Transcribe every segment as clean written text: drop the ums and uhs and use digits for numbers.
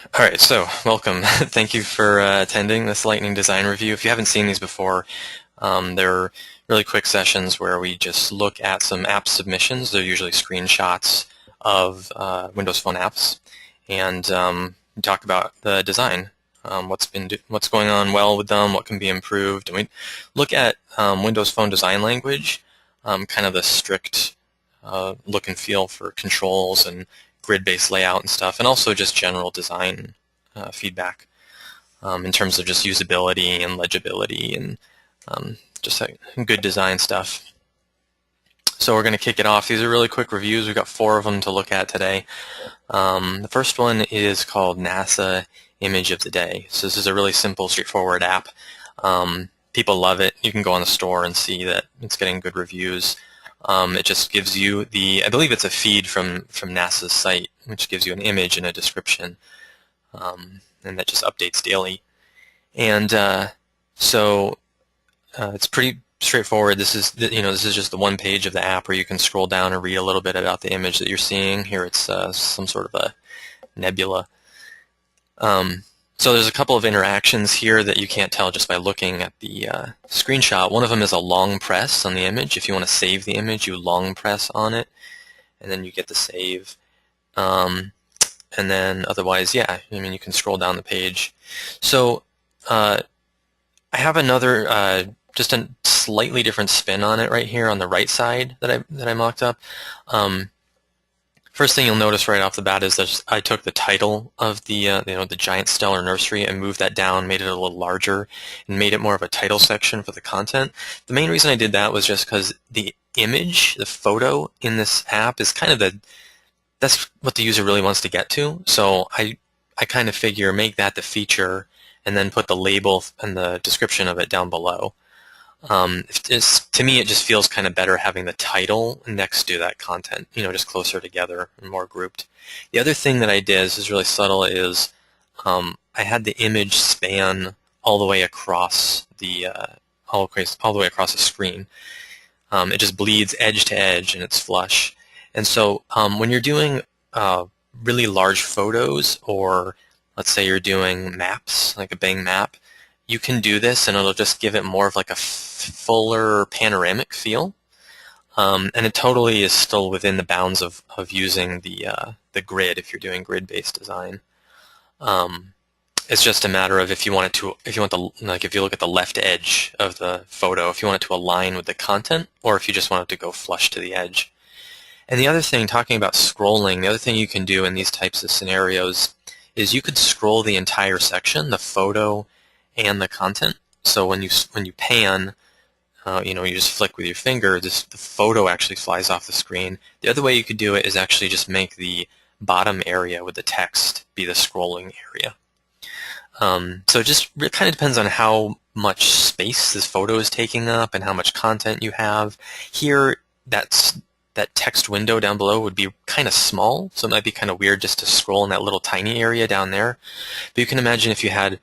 All right, so welcome. Thank you for attending this lightning design review. If you haven't seen these before, they're really quick sessions where we just look at some app submissions. They're usually screenshots of Windows Phone apps, and we talk about the design, what's going on well with them, what can be improved, and we look at Windows Phone design language, kind of the strict look and feel for controls and grid-based layout and stuff, and also just general design feedback in terms of just usability and legibility and just good design stuff. So we're going to kick it off. These are really quick reviews. We've got 4 of them to look at today. The first one is called NASA Image of the Day. So this is a really simple, straightforward app. People love it. You can go on the store and see that it's getting good reviews. It just gives you I believe it's a feed from NASA's site, which gives you an image and a description, and that just updates daily. And it's pretty straightforward. This is just the one page of the app where you can scroll down and read a little bit about the image that you're seeing. Here it's some sort of a nebula. So there's a couple of interactions here that you can't tell just by looking at the screenshot. One of them is a long press on the image. If you want to save the image, you long press on it, and then you get the save. And then otherwise, yeah, you can scroll down the page. So I have another, just a slightly different spin on it right here on the right side that I mocked up. First thing you'll notice right off the bat is that I took the title of the the Giant Stellar Nursery and moved that down, made it a little larger, and made it more of a title section for the content. The main reason I did that was just because the image, the photo in this app is kind of that's what the user really wants to get to. So I kind of figure make that the feature and then put the label and the description of it down below. To me, it just feels kind of better having the title next to that content, just closer together and more grouped. The other thing that I did, this is really subtle, is I had the image span all the way across all the way across the screen. It just bleeds edge to edge and it's flush. And so when you're doing really large photos, or let's say you're doing maps, like a Bing map, you can do this and it'll just give it more of like a fuller panoramic feel. And it totally is still within the bounds of using the grid if you're doing grid-based design. It's just a matter of if you look at the left edge of the photo, if you want it to align with the content, or if you just want it to go flush to the edge. And the other thing, talking about scrolling, the other thing you can do in these types of scenarios is you could scroll the entire section, the photo and the content. So when you pan, you just flick with your finger, the photo actually flies off the screen. The other way you could do it is actually just make the bottom area with the text be the scrolling area. So it kind of depends on how much space this photo is taking up and how much content you have. Here, that text window down below would be kind of small, so it might be kind of weird just to scroll in that little tiny area down there. But you can imagine if you had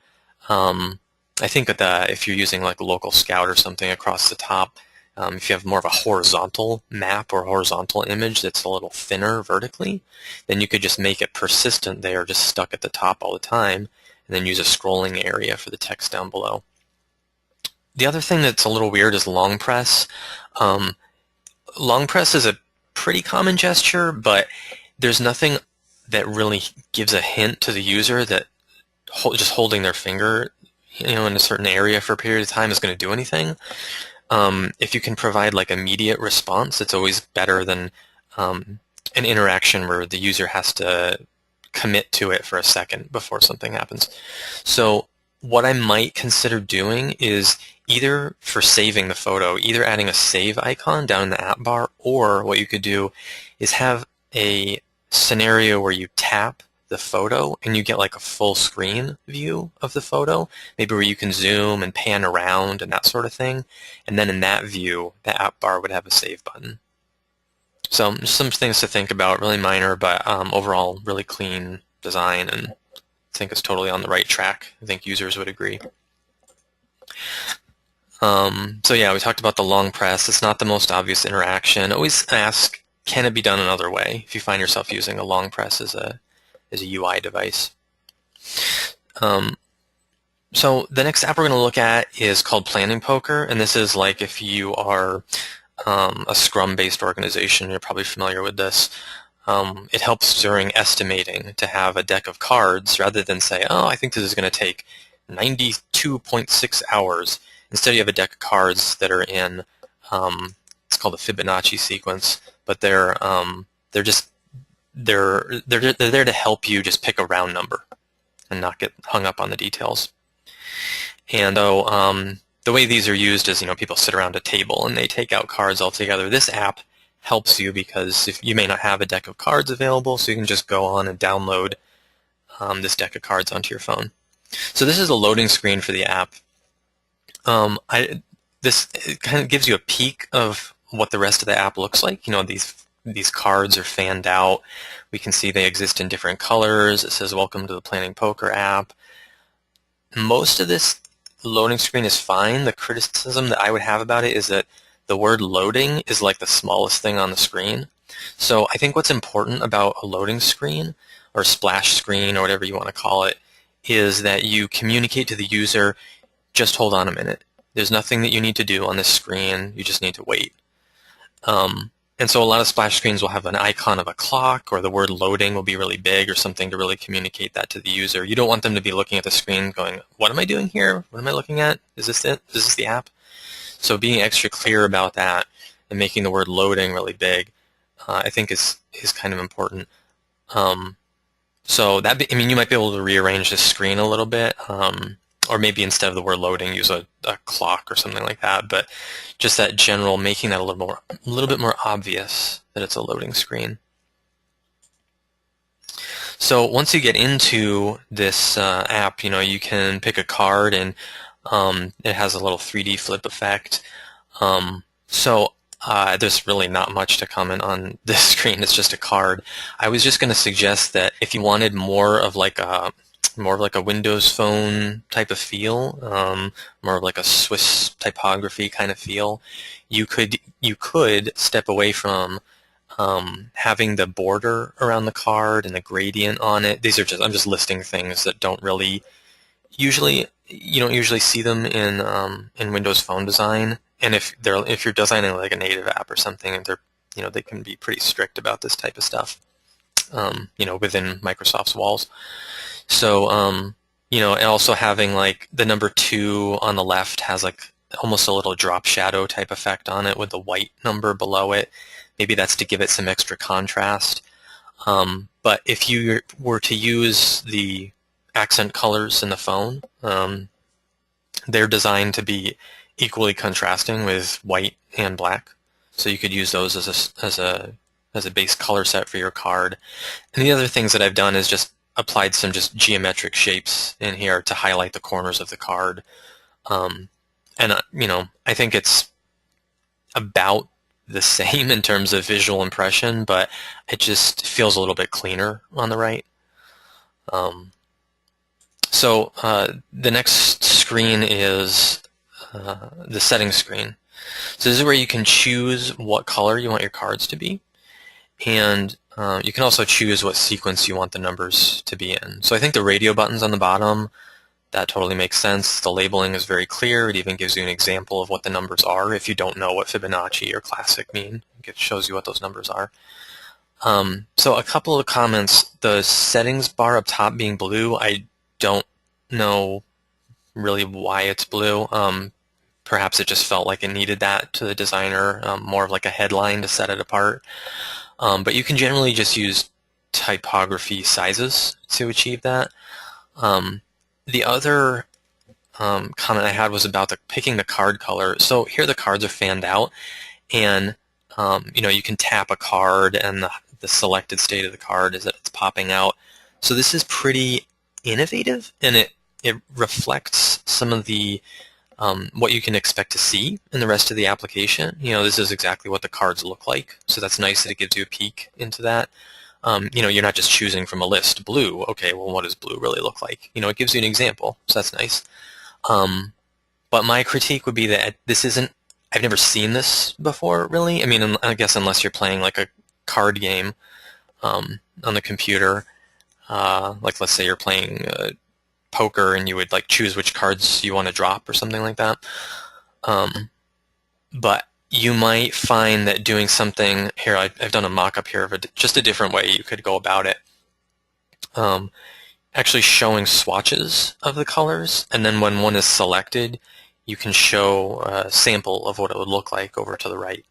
I think that if you're using like Local Scout or something across the top, if you have more of a horizontal map or horizontal image that's a little thinner vertically, then you could just make it persistent there, just stuck at the top all the time, and then use a scrolling area for the text down below. The other thing that's a little weird is long press. Long press is a pretty common gesture, but there's nothing that really gives a hint to the user that just holding their finger in a certain area for a period of time is going to do anything. If you can provide like immediate response, it's always better than an interaction where the user has to commit to it for a second before something happens. So what I might consider doing is either for saving the photo, either adding a save icon down in the app bar, or what you could do is have a scenario where you tap the photo and you get like a full screen view of the photo, maybe where you can zoom and pan around and that sort of thing. And then in that view, the app bar would have a save button. So just some things to think about, really minor, but overall really clean design, and I think it's totally on the right track. I think users would agree. So yeah, we talked about the long press. It's not the most obvious interaction. Always ask, can it be done another way if you find yourself using a long press as a UI device. Um, so the next app we're going to look at is called Planning Poker, and this is like if you are a Scrum-based organization, you're probably familiar with this. It helps during estimating to have a deck of cards rather than say, oh, I think this is going to take 92.6 hours. Instead, you have a deck of cards that are in, it's called a Fibonacci sequence, but they're just they're there to help you just pick a round number and not get hung up on the details. And so the way these are used is, people sit around a table and they take out cards all together. This app helps you because if you may not have a deck of cards available, so you can just go on and download this deck of cards onto your phone. So this is a loading screen for the app. This kind of gives you a peek of what the rest of the app looks like. These cards are fanned out. We can see they exist in different colors. It says, welcome to the Planning Poker app. Most of this loading screen is fine. The criticism that I would have about it is that the word loading is like the smallest thing on the screen. So I think what's important about a loading screen or splash screen or whatever you want to call it is that you communicate to the user, just hold on a minute. There's nothing that you need to do on this screen. You just need to wait. And so a lot of splash screens will have an icon of a clock, or the word loading will be really big or something to really communicate that to the user. You don't want them to be looking at the screen going, what am I doing here? What am I looking at? Is this it? Is this the app? So being extra clear about that and making the word loading really big, I think is kind of important. So you might be able to rearrange the screen a little bit, or maybe instead of the word loading, use a clock or something like that. But just that general, making that a little bit more obvious that it's a loading screen. So once you get into this app, you can pick a card, and it has a little 3D flip effect. There's really not much to comment on this screen. It's just a card. I was just going to suggest that if you wanted more of like a Windows Phone type of feel, more of like a Swiss typography kind of feel, you could step away from having the border around the card and the gradient on it. I'm just listing things that don't really you don't usually see them in Windows Phone design. And if you're designing like a native app or something, they can be pretty strict about this type of stuff, within Microsoft's walls. So, and also having like the number 2 on the left has like almost a little drop shadow type effect on it with the white number below it. Maybe that's to give it some extra contrast. But if you were to use the accent colors in the phone, they're designed to be equally contrasting with white and black. So you could use those as a base color set for your card. And the other things that I've done is just applied some just geometric shapes in here to highlight the corners of the card. I think it's about the same in terms of visual impression, but it just feels a little bit cleaner on the right. So the next screen is the settings screen. So this is where you can choose what color you want your cards to be, and you can also choose what sequence you want the numbers to be in. So I think the radio button's on the bottom. That totally makes sense. The labeling is very clear. It even gives you an example of what the numbers are if you don't know what Fibonacci or Classic mean. It shows you what those numbers are. So a couple of comments. The settings bar up top being blue, I don't know really why it's blue. Perhaps it just felt like it needed that to the designer, more of like a headline to set it apart. But you can generally just use typography sizes to achieve that. The other comment I had was about picking the card color. So here the cards are fanned out, and you can tap a card, and the selected state of the card is that it's popping out. So this is pretty innovative, and it reflects some of the what you can expect to see in the rest of the application. This is exactly what the cards look like, so that's nice that it gives you a peek into that. You're not just choosing from a list. Blue, okay, well, what does blue really look like? It gives you an example, so that's nice. But my critique would be that I've never seen this before, really. I guess unless you're playing like a card game on the computer, like let's say you're playing poker and you would like choose which cards you want to drop or something like that. But you might find that doing something here, I've done a mock-up here of just a different way you could go about it. Actually showing swatches of the colors, and then when one is selected, you can show a sample of what it would look like over to the right.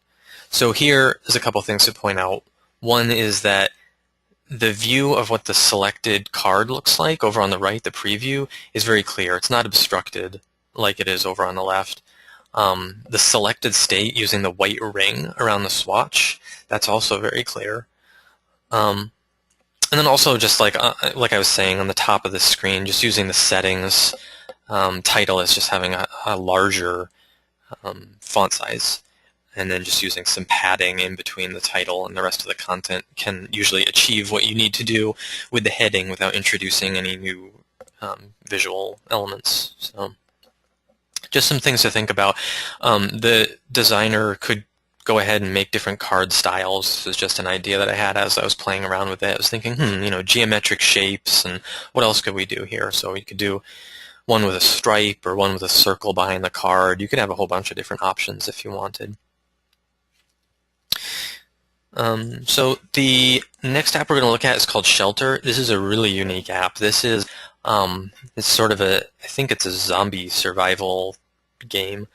So here is a couple things to point out. One is that the view of what the selected card looks like over on the right, the preview, is very clear. It's not obstructed like it is over on the left. The selected state using the white ring around the swatch, that's also very clear. And then also just like I was saying on the top of the screen, just using the settings, title is just having a larger font size. And then just using some padding in between the title and the rest of the content can usually achieve what you need to do with the heading without introducing any new visual elements. So just some things to think about. The designer could go ahead and make different card styles. This is just an idea that I had as I was playing around with it. I was thinking, geometric shapes, and what else could we do here? So we could do one with a stripe or one with a circle behind the card. You could have a whole bunch of different options if you wanted. So the next app we're going to look at is called Shelter. This is a really unique app. This is it's sort of I think it's a zombie survival game,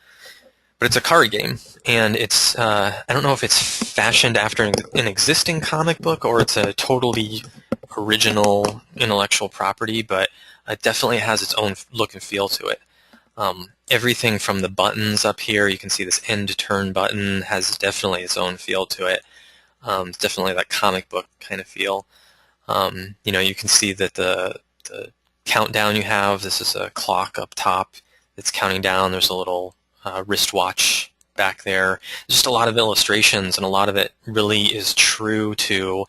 but it's a card game, and it's I don't know if it's fashioned after an existing comic book or it's a totally original intellectual property, but it definitely has its own look and feel to it. Everything from the buttons up here, you can see this end turn button has definitely its own feel to it. It's definitely that comic book kind of feel. You can see that the countdown you have, this is a clock up top that's counting down. There's a little wristwatch back there. Just a lot of illustrations, and a lot of it really is true to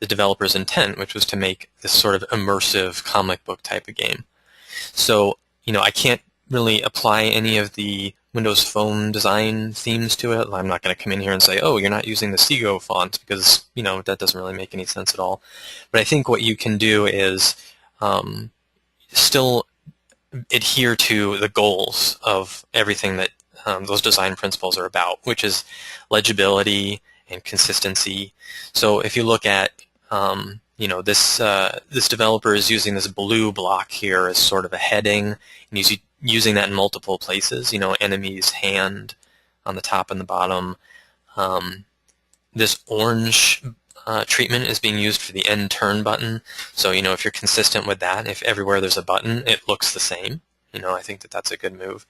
the developer's intent, which was to make this sort of immersive comic book type of game. So, I can't really apply any of the Windows Phone design themes to it. I'm not going to come in here and say, oh, you're not using the Seago font, because, that doesn't really make any sense at all. But I think what you can do is still adhere to the goals of everything that those design principles are about, which is legibility and consistency. So if you look at, this developer is using this blue block here as sort of a heading, and he's using that in multiple places. Enemy's hand on the top and the bottom. This orange treatment is being used for the end turn button. So, if you're consistent with that, if everywhere there's a button, it looks the same. I think that that's a good move.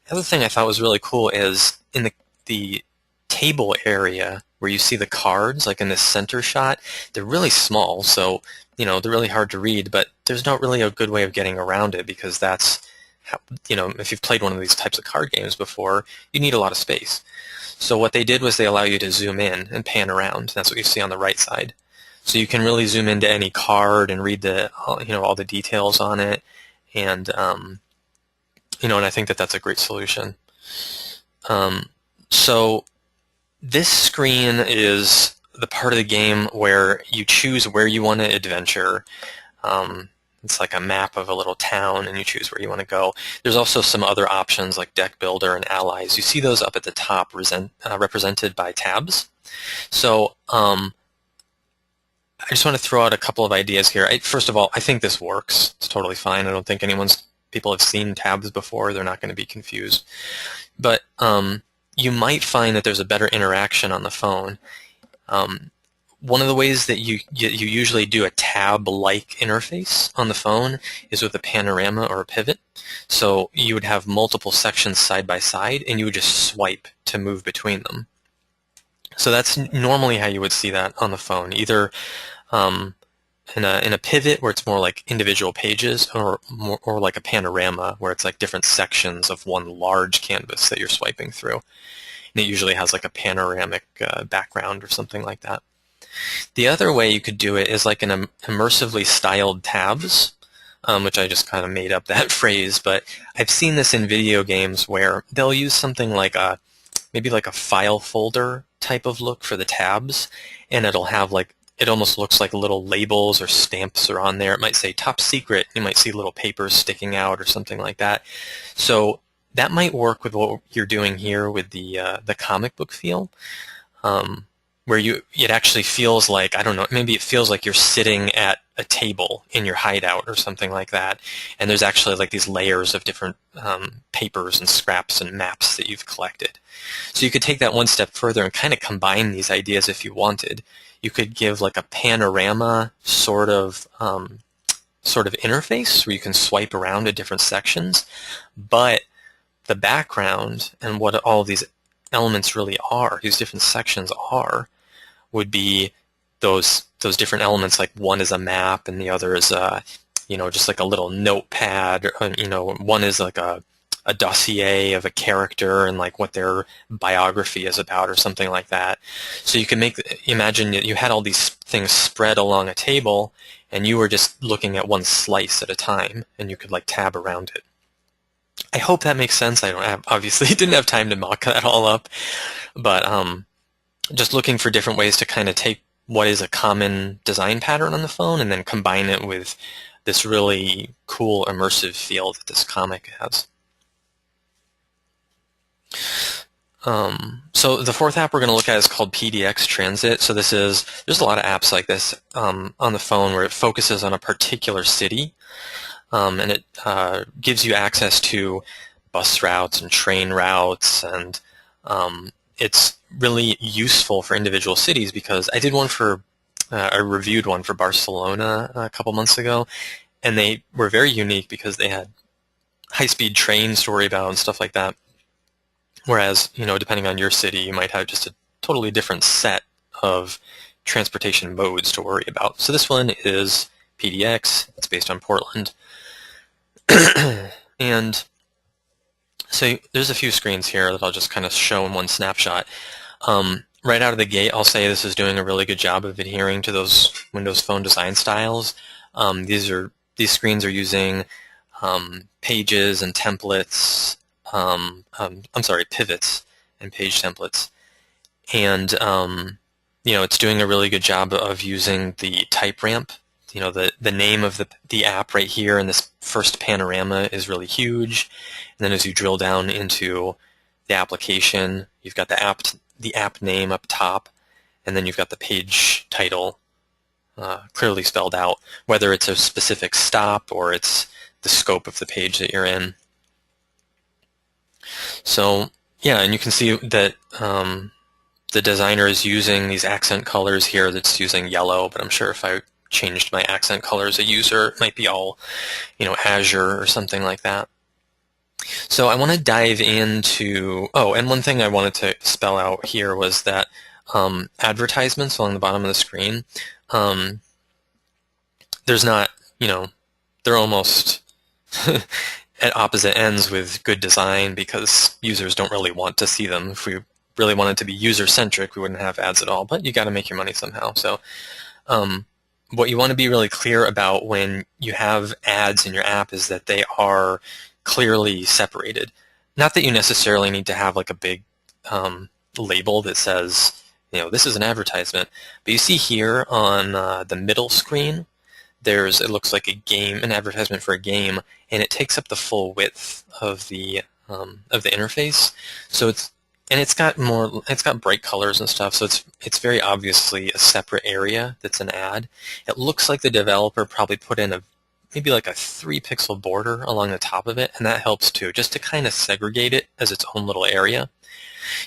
The other thing I thought was really cool is in the table area where you see the cards, like in this center shot, they're really small. So, they're really hard to read, but there's not really a good way of getting around it, because that's how, if you've played one of these types of card games before, you need a lot of space. So what they did was they allow you to zoom in and pan around. That's what you see on the right side. So you can really zoom into any card and read all the details on it, and and I think that that's a great solution. So this screen is the part of the game where you choose where you want to adventure. It's like a map of a little town, and you choose where you want to go. There's also some other options like Deck Builder and Allies. You see those up at the top represented by tabs. So I just want to throw out a couple of ideas here. First of all, I think this works. It's totally fine. I don't think people have seen tabs before. They're not going to be confused. But you might find that there's a better interaction on the phone. One of the ways that you usually do a tab-like interface on the phone is with a panorama or a pivot. So you would have multiple sections side by side, and you would just swipe to move between them. So that's normally how you would see that on the phone, either in a pivot where it's more like individual pages, or like a panorama where it's like different sections of one large canvas that you're swiping through. And it usually has like a panoramic background or something like that. The other way you could do it is like an immersively styled tabs, which I just kind of made up that phrase, but I've seen this in video games where they'll use something like maybe like a file folder type of look for the tabs, and it'll have like it almost looks like little labels or stamps are on there. It might say top secret. You might see little papers sticking out or something like that. So that might work with what you're doing here with the comic book feel, where it actually feels like, I don't know, maybe it feels like you're sitting at a table in your hideout or something like that, and there's actually like these layers of different papers and scraps and maps that you've collected. So you could take that one step further and kind of combine these ideas if you wanted. You could give like a panorama sort of interface where you can swipe around to different sections, but the background and what all of these elements really are, these different sections are, would be those different elements. Like one is a map and the other is just like a little notepad. One is like a dossier of a character and like what their biography is about or something like that. So you can imagine that you had all these things spread along a table and you were just looking at one slice at a time, and you could like tab around it. I hope that makes sense. Obviously didn't have time to mock that all up, but just looking for different ways to kind of take what is a common design pattern on the phone and then combine it with this really cool immersive feel that this comic has. So the fourth app we're going to look at is called PDX Transit. So there's a lot of apps like this on the phone where it focuses on a particular city, and it gives you access to bus routes and train routes, and it's really useful for individual cities, because I reviewed one for Barcelona a couple months ago, and they were very unique because they had high-speed trains to worry about and stuff like that. Whereas, depending on your city, you might have just a totally different set of transportation modes to worry about. So this one is PDX. It's based on Portland. And so there's a few screens here that I'll just kind of show in one snapshot. Right out of the gate, I'll say this is doing a really good job of adhering to those Windows Phone design styles. These screens are using pages and templates. Pivots and page templates, and it's doing a really good job of using the type ramp. The name of the app right here in this first panorama is really huge, and then as you drill down into the application, you've got the app name up top, and then you've got the page title clearly spelled out, whether it's a specific stop or it's the scope of the page that you're in. So yeah, and you can see that the designer is using these accent colors here. That's using yellow, but I'm sure if I changed my accent color as a user, it might be all, azure or something like that. So I want to dive into, and one thing I wanted to spell out here was that advertisements along the bottom of the screen, there's not, they're almost at opposite ends with good design, because users don't really want to see them. If we really wanted to be user-centric, we wouldn't have ads at all, but you got to make your money somehow. So what you want to be really clear about when you have ads in your app is that they are clearly separated. Not that you necessarily need to have like a big label that says, this is an advertisement, but you see here on the middle screen, it looks like an advertisement for a game, and it takes up the full width of the interface. So it's got bright colors and stuff. So it's very obviously a separate area that's an ad. It looks like the developer probably put in maybe like a 3-pixel border along the top of it, and that helps too, just to kind of segregate it as its own little area.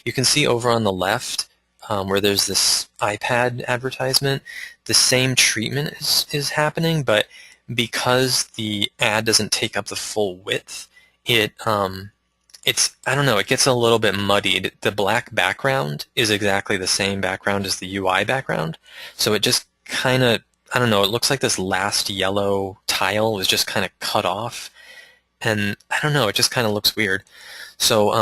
You can see over on the left where there's this iPad advertisement, the same treatment is happening, but because the ad doesn't take up the full width, it gets a little bit muddied. The black background is exactly the same background as the UI background, so it just kind of, it looks like this last yellow tile was just kind of cut off, and it just kind of looks weird. So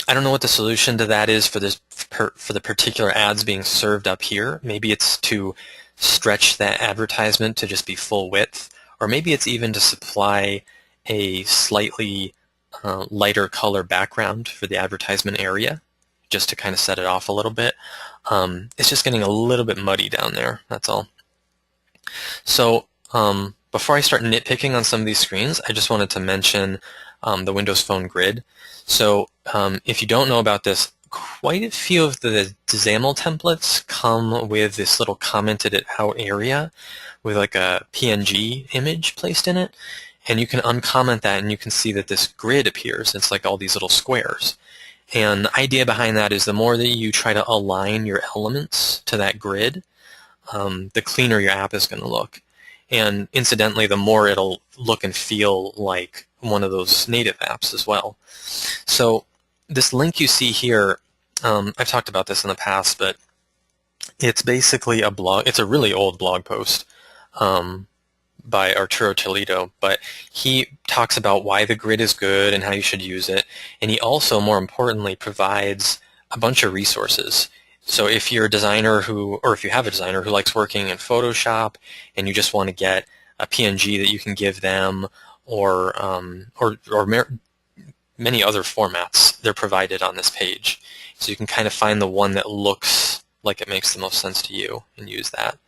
I don't know what the solution to that is for the particular ads being served up here. Maybe it's to stretch that advertisement to just be full width, or maybe it's even to supply a slightly lighter color background for the advertisement area. just to kind of set it off a little bit. It's just getting a little bit muddy down there, that's all. So before I start nitpicking on some of these screens, I just wanted to mention the Windows Phone grid. So if you don't know about this, quite a few of the XAML templates come with this little commented it out area with like a PNG image placed in it. And you can uncomment that and you can see that this grid appears. It's like all these little squares. And the idea behind that is the more that you try to align your elements to that grid, the cleaner your app is going to look. And incidentally, the more it'll look and feel like one of those native apps as well. So this link you see here, I've talked about this in the past, but it's basically a blog. It's a really old blog post by Arturo Toledo, but he talks about why the grid is good and how you should use it. And he also, more importantly, provides a bunch of resources. So if you're a designer or if you have a designer who likes working in Photoshop and you just want to get a PNG that you can give them, or many other formats, they're provided on this page. So you can kind of find the one that looks like it makes the most sense to you and use that.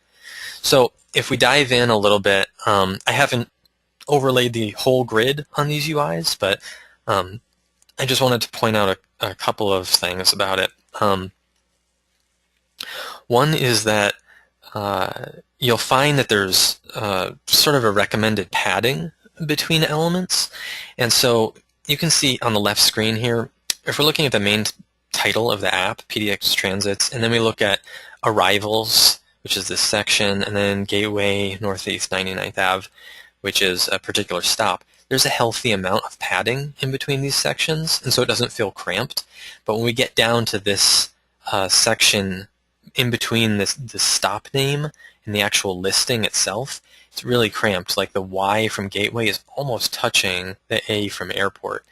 So if we dive in a little bit, I haven't overlaid the whole grid on these UIs, but I just wanted to point out a couple of things about it. One is that you'll find that there's sort of a recommended padding between elements. And so you can see on the left screen here, if we're looking at the main title of the app, PDX Transits, and then we look at Arrivals, which is this section, and then Gateway Northeast 99th Ave, which is a particular stop. There's a healthy amount of padding in between these sections, and so it doesn't feel cramped. But when we get down to this section in between the stop name and the actual listing itself, it's really cramped. Like the Y from Gateway is almost touching the A from Airport.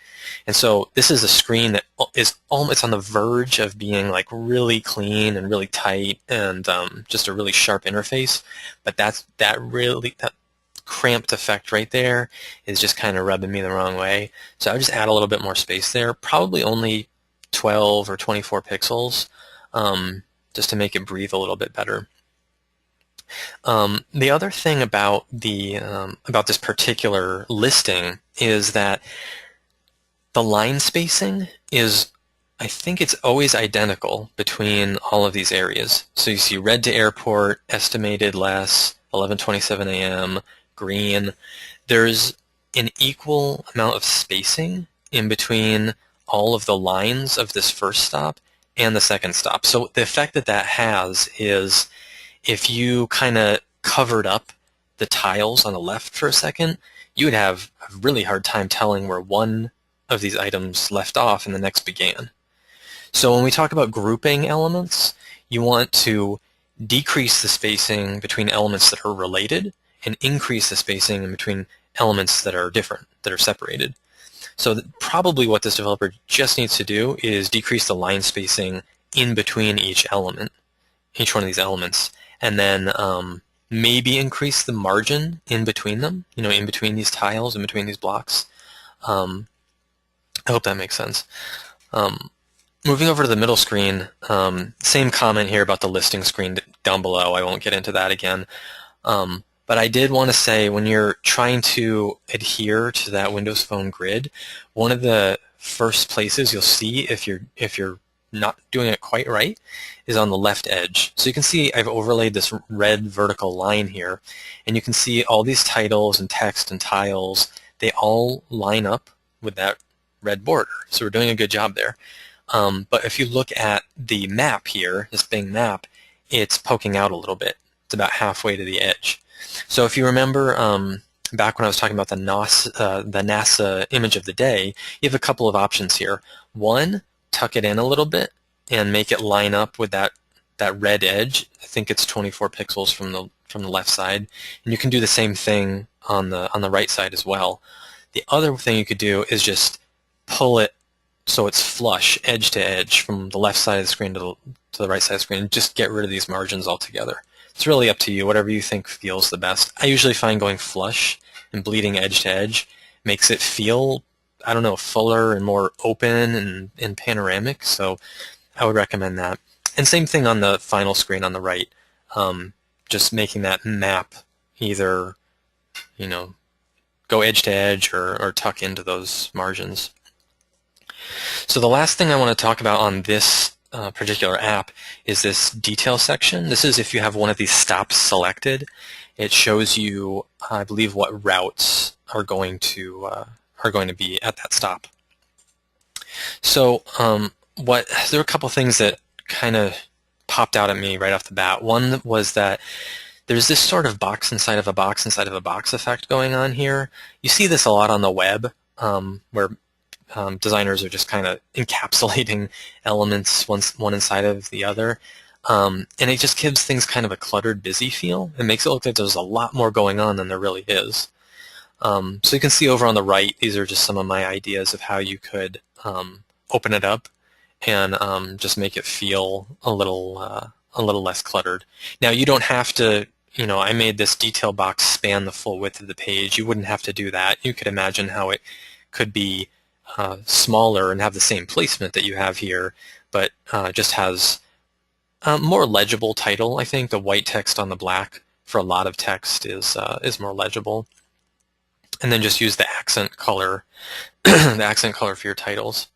And so this is a screen that is almost on the verge of being like really clean and really tight and just a really sharp interface. But that cramped effect right there is just kind of rubbing me the wrong way. So I would just add a little bit more space there, probably only 12 or 24 pixels, just to make it breathe a little bit better. The other thing about this particular listing is that the line spacing is, I think it's always identical between all of these areas. So you see red to airport, estimated less, 11:27 a.m., green. There's an equal amount of spacing in between all of the lines of this first stop and the second stop. So the effect that that has is if you kind of covered up the tiles on the left for a second, you would have a really hard time telling where one of these items left off and the next began. So when we talk about grouping elements, you want to decrease the spacing between elements that are related and increase the spacing in between elements that are different, that are separated. So probably what this developer just needs to do is decrease the line spacing in between each element, each one of these elements, and then maybe increase the margin in between them, in between these tiles, in between these blocks. I hope that makes sense. Moving over to the middle screen, same comment here about the listing screen down below. I won't get into that again. But I did want to say, when you're trying to adhere to that Windows Phone grid, one of the first places you'll see if you're not doing it quite right is on the left edge. So you can see I've overlaid this red vertical line here, and you can see all these titles and text and tiles, they all line up with that red border. So we're doing a good job there. But if you look at the map here, this Bing map, it's poking out a little bit. It's about halfway to the edge. So if you remember back when I was talking about the NASA image of the day, you have a couple of options here. One, tuck it in a little bit and make it line up with that red edge. I think it's 24 pixels from the left side. And you can do the same thing on the right side as well. The other thing you could do is just pull it so it's flush, edge to edge, from the left side of the screen to the right side of the screen, and just get rid of these margins altogether. It's really up to you, whatever you think feels the best. I usually find going flush and bleeding edge to edge makes it feel, I don't know, fuller and more open and panoramic. So I would recommend that. And same thing on the final screen on the right. Just making that map either, go edge to edge or tuck into those margins. So the last thing I want to talk about on this particular app is this detail section. This is if you have one of these stops selected. It shows you, I believe, what routes are going to be at that stop. So there were a couple things that kind of popped out at me right off the bat. One was that there's this sort of box inside of a box inside of a box effect going on here. You see this a lot on the web, where designers are just kind of encapsulating elements one inside of the other. And it just gives things kind of a cluttered, busy feel. It makes it look like there's a lot more going on than there really is. So you can see over on the right, these are just some of my ideas of how you could open it up and just make it feel a little less cluttered. Now you don't have to, I made this detail box span the full width of the page. You wouldn't have to do that. You could imagine how it could be smaller and have the same placement that you have here, but just has a more legible title. I think the white text on the black for a lot of text is more legible. And then just use the accent color, the accent color for your titles.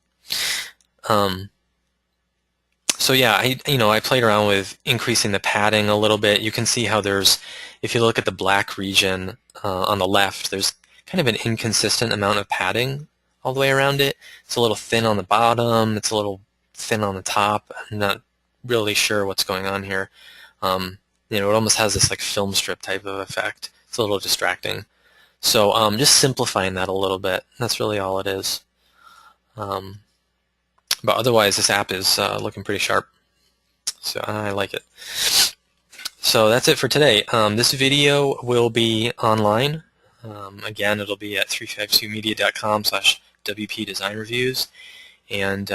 So yeah, I played around with increasing the padding a little bit. You can see how if you look at the black region on the left, there's kind of an inconsistent amount of padding all the way around it. It's a little thin on the bottom. It's a little thin on the top. I'm not really sure what's going on here. It almost has this like film strip type of effect. It's a little distracting. So just simplifying that a little bit. That's really all it is. But otherwise, this app is looking pretty sharp. So I like it. So that's it for today. This video will be online. Again, it'll be at 352media.com/WPDesignReviews. And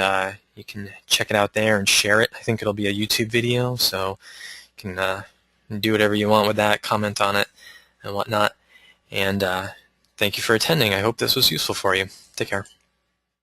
you can check it out there and share it. I think it'll be a YouTube video, so you can do whatever you want with that, comment on it, and whatnot. And thank you for attending. I hope this was useful for you. Take care.